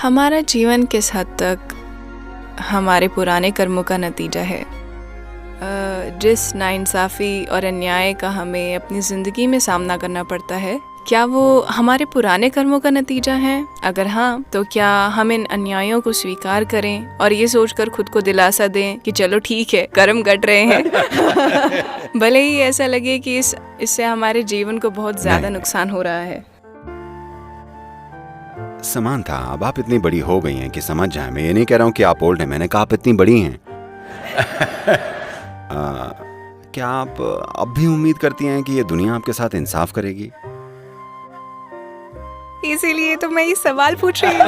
हमारा जीवन किस हद तक हमारे पुराने कर्मों का नतीजा है। जिस नाइंसाफ़ी और अन्याय का हमें अपनी ज़िंदगी में सामना करना पड़ता है, क्या वो हमारे पुराने कर्मों का नतीजा है? अगर हाँ, तो क्या हम इन अन्यायों को स्वीकार करें और ये सोचकर खुद को दिलासा दें कि चलो ठीक है, कर्म कट रहे हैं भले ही ऐसा लगे कि इससे हमारे जीवन को बहुत ज़्यादा नुकसान हो रहा है। समांथा, अब आप इतनी बड़ी हो गई हैं कि समझ जाएं। मैं ये नहीं कह रहा हूँ कि आप ओल्ड हैं, मैंने कहा आप इतनी बड़ी हैं। क्या आप अब भी उम्मीद करती हैं कि ये दुनिया आपके साथ इंसाफ करेगी? इसीलिए तो मैं ये सवाल पूछ रही हूँ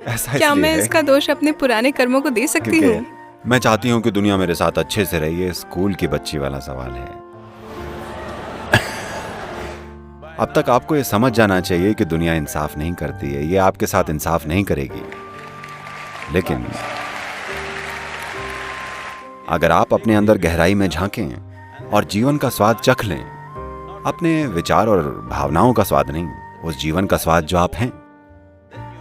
ऐसा क्या मैं है इसका दोष अपने पुराने कर्मों को दे सकती हूँ? मैं चाहती हूँ कि दुनिया मेरे साथ अच्छे से रही। ये स्कूल की बच्ची वाला सवाल है। अब तक आपको ये समझ जाना चाहिए कि दुनिया इंसाफ नहीं करती है, ये आपके साथ इंसाफ नहीं करेगी। लेकिन अगर आप अपने अंदर गहराई में झांकें और जीवन का स्वाद चख लें, अपने विचार और भावनाओं का स्वाद नहीं, उस जीवन का स्वाद जो आप हैं,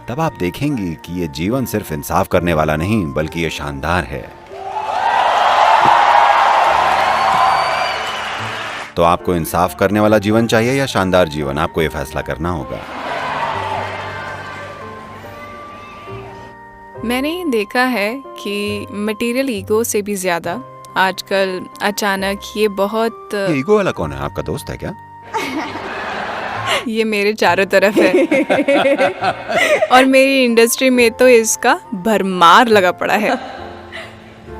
तब आप देखेंगी कि ये जीवन सिर्फ इंसाफ करने वाला नहीं बल्कि ये शानदार है। तो आपको इंसाफ करने वाला जीवन चाहिए या शानदार जीवन? आपको ये फैसला करना होगा। मैंने ये देखा है कि मटेरियल ईगो से भी ज्यादा आजकल अचानक ये बहुत ये ईगो वाला कौन है? आपका दोस्त है क्या? ये मेरे चारों तरफ है और मेरी इंडस्ट्री में तो इसका भरमार लगा पड़ा है।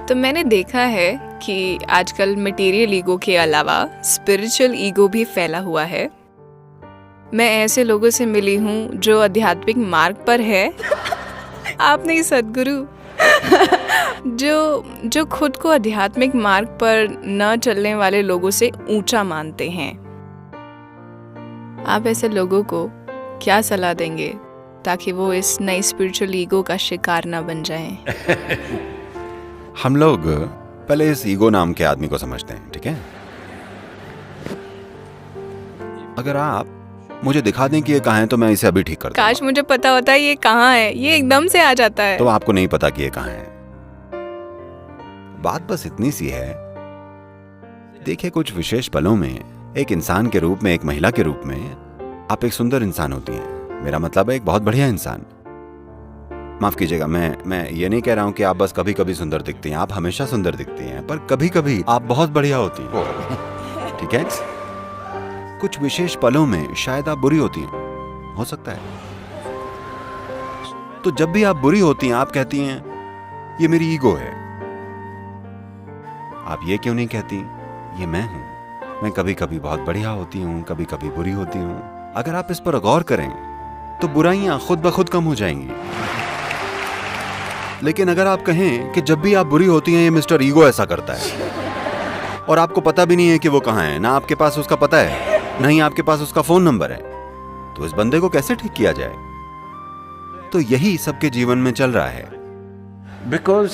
तो मैंने देखा है कि आजकल मटेरियल ईगो के अलावा स्पिरिचुअल ईगो भी फैला हुआ है। मैं ऐसे लोगों से मिली हूँ जो आध्यात्मिक मार्ग पर है आप नहीं सद्गुरु जो खुद को आध्यात्मिक मार्ग पर न चलने वाले लोगों से ऊंचा मानते हैं। आप ऐसे लोगों को क्या सलाह देंगे ताकि वो इस नई स्पिरिचुअल ईगो का शिकार न बन जाएं? हम लोग पहले इस ईगो नाम के आदमी को समझते हैं, ठीक है? अगर आप मुझे दिखा दें कि ये कहाँ है तो मैं इसे अभी ठीक कर दूंगा। काश मुझे पता होता ये कहाँ है, ये एकदम से आ जाता है। तो आपको नहीं पता कि ये कहाँ है। बात बस इतनी सी है, देखिए कुछ विशेष पलों में एक इंसान के रूप में, एक महिला के रूप में आप एक सुंदर इंसान होती हैं। मेरा मतलब है एक बहुत बढ़िया इंसान। माफ कीजिएगा, मैं ये नहीं कह रहा हूं कि आप बस कभी कभी सुंदर दिखती हैं। आप हमेशा सुंदर दिखती हैं, पर कभी कभी आप बहुत बढ़िया होती हैं, ठीक है? कुछ विशेष पलों में शायद आप बुरी होती हैं, हो सकता है। तो जब भी आप बुरी होती हैं, आप कहती हैं ये मेरी ईगो है। आप ये क्यों नहीं कहती ये मैं हूं? मैं कभी कभी बहुत बढ़िया होती हूं, कभी कभी बुरी होती हूं। अगर आप इस पर गौर करें तो बुराइयां खुद ब खुद कम हो जाएंगी। लेकिन अगर आप कहें कि जब भी आप बुरी होती हैं ये मिस्टर ईगो ऐसा करता है, और आपको पता भी नहीं है कि वो कहाँ है, ना आपके पास उसका पता है, ना ही आपके पास उसका फोन नंबर है, तो इस बंदे को कैसे ठीक किया जाए? तो यही सबके जीवन में चल रहा है। Because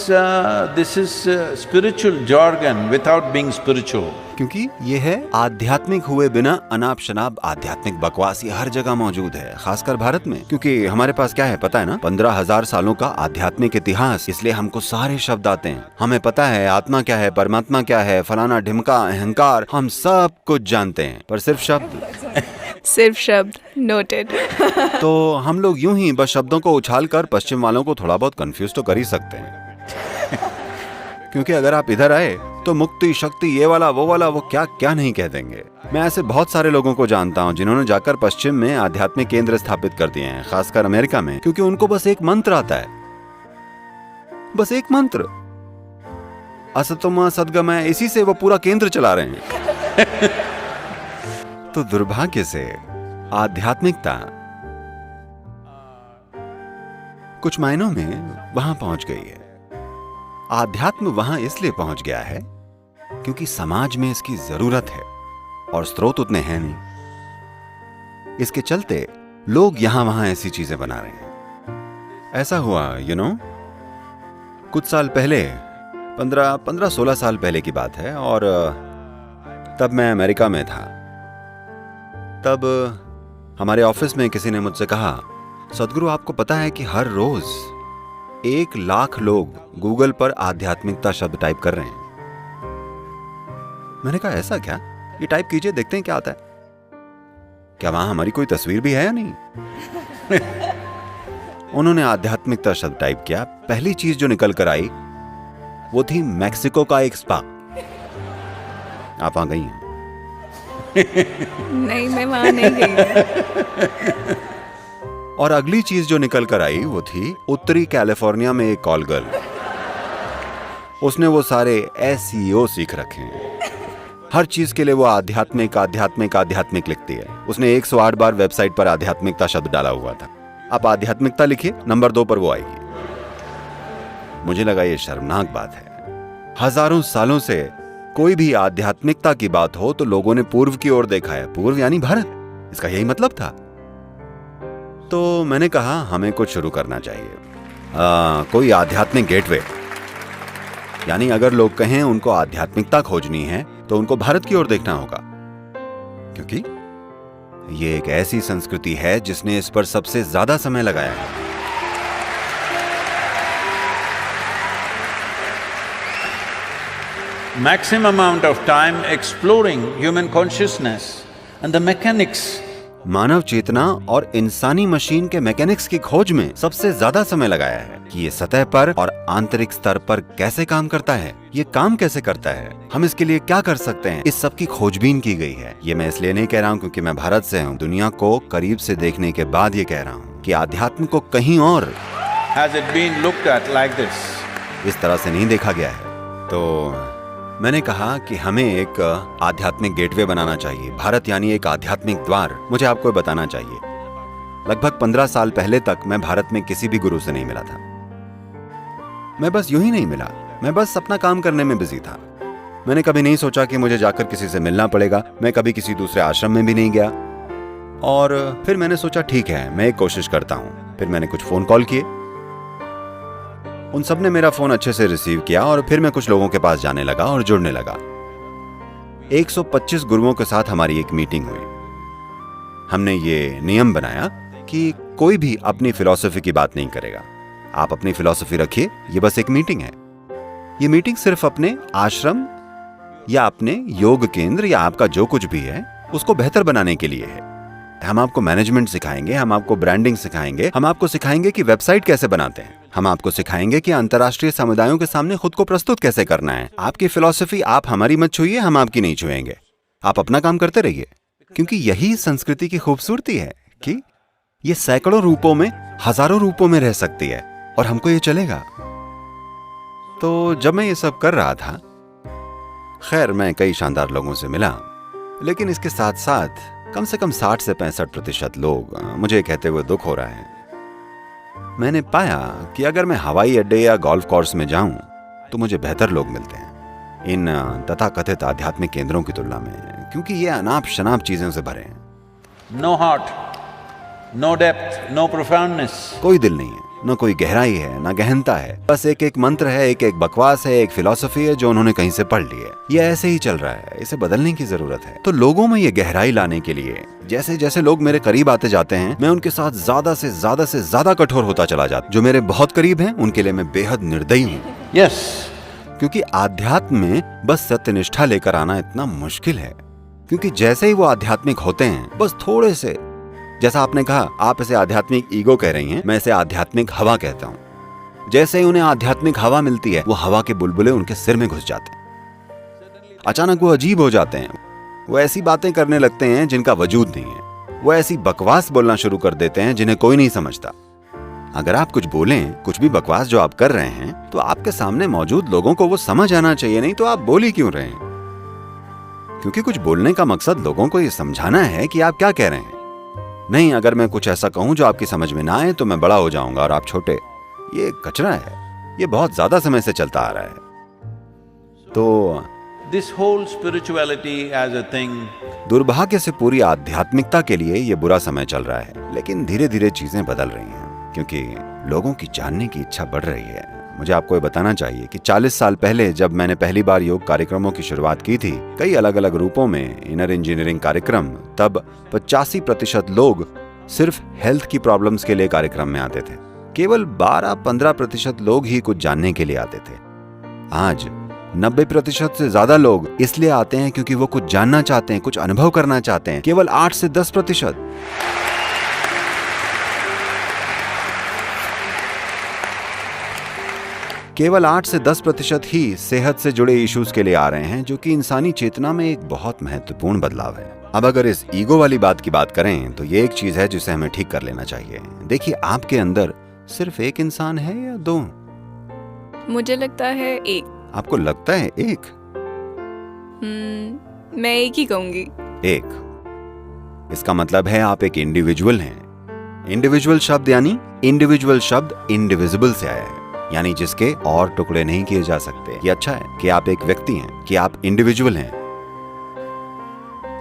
this is spiritual jargon without being spiritual. क्योंकि ये है आध्यात्मिक हुए बिना अनाप शनाप आध्यात्मिक बकवास। ये हर जगह मौजूद है, खासकर भारत में, क्योंकि हमारे पास क्या है पता है ना, 15,000 सालों का आध्यात्मिक इतिहास। इसलिए हमको सारे शब्द आते हैं। हमें पता है आत्मा क्या है, परमात्मा क्या है, फलाना ढिमका, अहंकार, हम सब कुछ जानते हैं, पर सिर्फ शब्द नोटेड तो हम लोग यूं ही बस शब्दों को उछालकर पश्चिम वालों को थोड़ा बहुत कंफ्यूज तो कर ही सकते हैं क्योंकि अगर आप इधर आए तो मुक्ति, शक्ति, ये वाला वो क्या क्या नहीं कह देंगे। मैं ऐसे बहुत सारे लोगों को जानता हूं जिन्होंने जाकर पश्चिम में आध्यात्मिक केंद्र स्थापित कर दिए हैं, खासकर अमेरिका में, क्योंकि उनको बस एक मंत्र आता है, बस एक मंत्र, असतोमा सद्गमय, इसी से वो पूरा केंद्र चला रहे हैं तो दुर्भाग्य से आध्यात्मिकता कुछ मायनों में वहां पहुंच गई है। आध्यात्म वहां इसलिए पहुंच गया है क्योंकि समाज में इसकी जरूरत है और स्रोत उतने हैं नहीं। इसके चलते लोग यहां वहां ऐसी चीजें बना रहे हैं। ऐसा हुआ कुछ साल पहले, 15-16 साल पहले की बात है, और तब मैं अमेरिका में था। तब हमारे ऑफिस में किसी ने मुझसे कहा सदगुरु, आपको पता है कि हर रोज 1 लाख लोग गूगल पर आध्यात्मिकता शब्द टाइप कर रहे हैं। मैंने कहा ऐसा क्या? ये टाइप कीजिए, देखते हैं क्या आता है। क्या वहां हमारी कोई तस्वीर भी है या नहीं? उन्होंने आध्यात्मिकता शब्द टाइप किया। पहली चीज जो निकल कर आई वो थी मैक्सिको का एक स्पा। आप वहां गई हैं? नहीं, मैं वहां नहीं गई। और अगली चीज जो निकल कर आई वो थी उत्तरी कैलिफोर्निया में एक कॉल गर्ल। उसने वो सारे SEO सीख रखे हैं। हर चीज के लिए वो आध्यात्मिक आध्यात्मिक आध्यात्मिक लिखती है। उसने 108 बार वेबसाइट पर आध्यात्मिकता शब्द डाला हुआ था। आप आध्यात्मिकता लिखिए, नंबर 2 पर वो आएगी। मुझे लगा ये शर्मनाक बात है। हजारों सालों से कोई भी आध्यात्मिकता की बात हो तो लोगों ने पूर्व की ओर देखा है। पूर्व यानी भारत, इसका यही मतलब था। तो मैंने कहा हमें कुछ शुरू करना चाहिए, कोई आध्यात्मिक गेटवे। यानी अगर लोग कहें उनको आध्यात्मिकता खोजनी है तो उनको भारत की ओर देखना होगा, क्योंकि ये एक ऐसी संस्कृति है जिसने इस पर सबसे ज्यादा समय लगाया है। Maximum amount of time exploring human consciousness and the mechanics. मानव चेतना और इंसानी मशीन के मैकेनिक्स की खोज में सबसे ज्यादा समय लगाया है कि ये सतह पर और आंतरिक स्तर पर कैसे काम करता है, ये काम कैसे करता है, हम इसके लिए क्या कर सकते हैं। इस सब की खोजबीन की गई है। ये मैं इसलिए नहीं कह रहा हूँ क्योंकि मैं भारत से हूँ। दुनिया को करीब से देखने के बाद ये कह रहा हूँ कि आध्यात्म को कहीं और Has it been looked at like this? इस तरह से नहीं देखा गया है। तो मैंने कहा कि हमें एक आध्यात्मिक गेटवे बनाना चाहिए। भारत यानी एक आध्यात्मिक द्वार। मुझे आपको बताना चाहिए, लगभग 15 साल पहले तक मैं भारत में किसी भी गुरु से नहीं मिला था। मैं बस यूं ही नहीं मिला, मैं बस अपना काम करने में बिजी था। मैंने कभी नहीं सोचा कि मुझे जाकर किसी से मिलना पड़ेगा। मैं कभी किसी दूसरे आश्रम में भी नहीं गया। और फिर मैंने सोचा ठीक है, मैं एक कोशिश करता हूं। फिर मैंने कुछ फोन कॉल किए, उन सब ने मेरा फोन अच्छे से रिसीव किया और फिर मैं कुछ लोगों के पास जाने लगा और जुड़ने लगा। 125 गुरुओं के साथ हमारी एक मीटिंग हुई। हमने ये नियम बनाया कि कोई भी अपनी फिलॉसफी की बात नहीं करेगा। आप अपनी फिलॉसफी रखिए, ये बस एक मीटिंग है। ये मीटिंग सिर्फ अपने आश्रम या अपने योग केंद्र या आपका जो कुछ भी है उसको बेहतर बनाने के लिए है। हम आपको मैनेजमेंट सिखाएंगे, हम आपको ब्रांडिंग सिखाएंगे, हम आपको सिखाएंगे कि वेबसाइट कैसे बनाते हैं, हम आपको सिखाएंगे कि अंतर्राष्ट्रीय समुदायों के सामने खुद को प्रस्तुत कैसे करना है। आपकी फिलॉसफी आप हमारी मत छुइए, हम आपकी नहीं छुएंगे। आप अपना काम करते रहिए, क्योंकि यही संस्कृति की खूबसूरती है कि ये सैकड़ों रूपों में, हजारों रूपों में रह सकती है और हमको ये चलेगा। तो जब मैं ये सब कर रहा था, खैर मैं कई शानदार लोगों से मिला, लेकिन इसके साथ साथ कम से कम 60 से 65% लोग मुझे कहते हुए दुख हो रहा है। मैंने पाया कि अगर मैं हवाई अड्डे या गोल्फ कोर्स में जाऊं तो मुझे बेहतर लोग मिलते हैं इन तथाकथित आध्यात्मिक केंद्रों की तुलना में, क्योंकि ये अनाप शनाप चीजों से भरे हैं। No heart, no depth, no profoundness. कोई दिल नहीं है, न कोई गहराई है, न गहनता है। बस एक एक मंत्र है, एक एक बकवास है, एक फिलॉसफी है जो उन्होंने कहीं से पढ़ ली है। ये ऐसे ही चल रहा है, इसे बदलने की जरूरत है। तो लोगों में ये गहराई लाने के लिए जैसे जैसे लोग मेरे करीब आते जाते हैं, मैं उनके साथ ज्यादा से ज्यादा कठोर होता चला जाता। जो मेरे बहुत करीब हैं, उनके लिए मैं बेहद निर्दयी हूँ। Yes. क्योंकि आध्यात्म में बस सत्यनिष्ठा लेकर आना इतना मुश्किल है। क्योंकि जैसे ही वो आध्यात्मिक होते हैं, बस थोड़े से, जैसा आपने कहा, आप इसे आध्यात्मिक ईगो कह रही हैं, मैं इसे आध्यात्मिक हवा कहता हूं। जैसे ही उन्हें आध्यात्मिक हवा मिलती है, वो हवा के बुलबुले उनके सिर में घुस जाते हैं। अचानक वो अजीब हो जाते हैं। वो ऐसी बातें करने लगते हैं जिनका वजूद नहीं है। वो ऐसी बकवास बोलना शुरू कर देते हैं जिन्हें कोई नहीं समझता। अगर आप कुछ बोलें, कुछ भी बकवास जो आप कर रहे हैं, तो आपके सामने मौजूद लोगों को वो समझ आना चाहिए, नहीं तो आप बोल ही क्यों रहे हैं? क्योंकि कुछ बोलने का मकसद लोगों को ये समझाना है कि आप क्या कह रहे हैं। नहीं, अगर मैं कुछ ऐसा कहूं जो आपकी समझ में ना आए तो मैं बड़ा हो जाऊंगा और आप छोटे। ये कचरा है, ये बहुत ज्यादा समय से चलता आ रहा है। तो This whole spirituality as a thing. दुर्भाग्य से पूरी आध्यात्मिकता के लिए ये बुरा समय चल रहा है, लेकिन धीरे धीरे चीजें बदल रही हैं क्योंकि लोगों की जानने की इच्छा बढ़ रही है। मुझे आपको ये बताना चाहिए कि 40 साल पहले जब मैंने पहली बार योग कार्यक्रमों की शुरुआत की थी, कई अलग अलग रूपों में इनर इंजीनियरिंग कार्यक्रम, तब 85% लोग सिर्फ हेल्थ की प्रॉब्लम्स के लिए कार्यक्रम में आते थे। केवल 12-15% लोग ही कुछ जानने के लिए आते थे। आज 90% से ज्यादा लोग इसलिए आते हैं क्योंकि वो कुछ जानना चाहते हैं, कुछ अनुभव करना चाहते हैं। केवल 8 से 10%। केवल 8 से 10% ही सेहत से जुड़े इश्यूज के लिए आ रहे हैं, जो कि इंसानी चेतना में एक बहुत महत्वपूर्ण बदलाव है। अब अगर इस ईगो वाली बात की बात करें तो ये एक चीज है जिसे हमें ठीक कर लेना चाहिए। देखिए, आपके अंदर सिर्फ एक इंसान है या 2? मुझे लगता है एक। आपको लगता है एक? मैं एक ही कहूंगी। एक। इसका मतलब है आप एक इंडिविजुअल हैं। इंडिविजुअल शब्द यानी इंडिविजुअल शब्द इंडिविजिबल से आया है, यानी जिसके और टुकड़े नहीं किए जा सकते। ये अच्छा है कि आप एक व्यक्ति हैं, कि आप इंडिविजुअल हैं।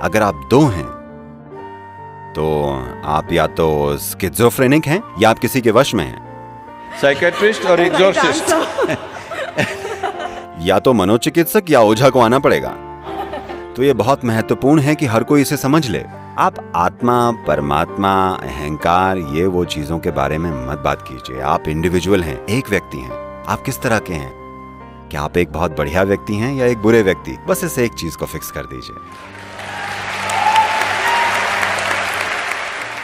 अगर आप 2 हैं तो आप या तो स्किज़ोफ्रेनिक हैं या आप किसी के वश में हैं। साइकेट्रिस्ट और एग्जॉर्सिस्ट। या तो मनोचिकित्सक या ओझा को आना पड़ेगा। तो ये बहुत महत्वपूर्ण है कि हर कोई इसे समझ ले। आप आत्मा, परमात्मा, अहंकार, ये वो चीजों के बारे में मत बात कीजिए। आप इंडिविजुअल हैं, एक व्यक्ति हैं। आप किस तरह के हैं? क्या आप एक बहुत बढ़िया व्यक्ति हैं या एक बुरे व्यक्ति? बस इस एक चीज को फिक्स कर दीजिए।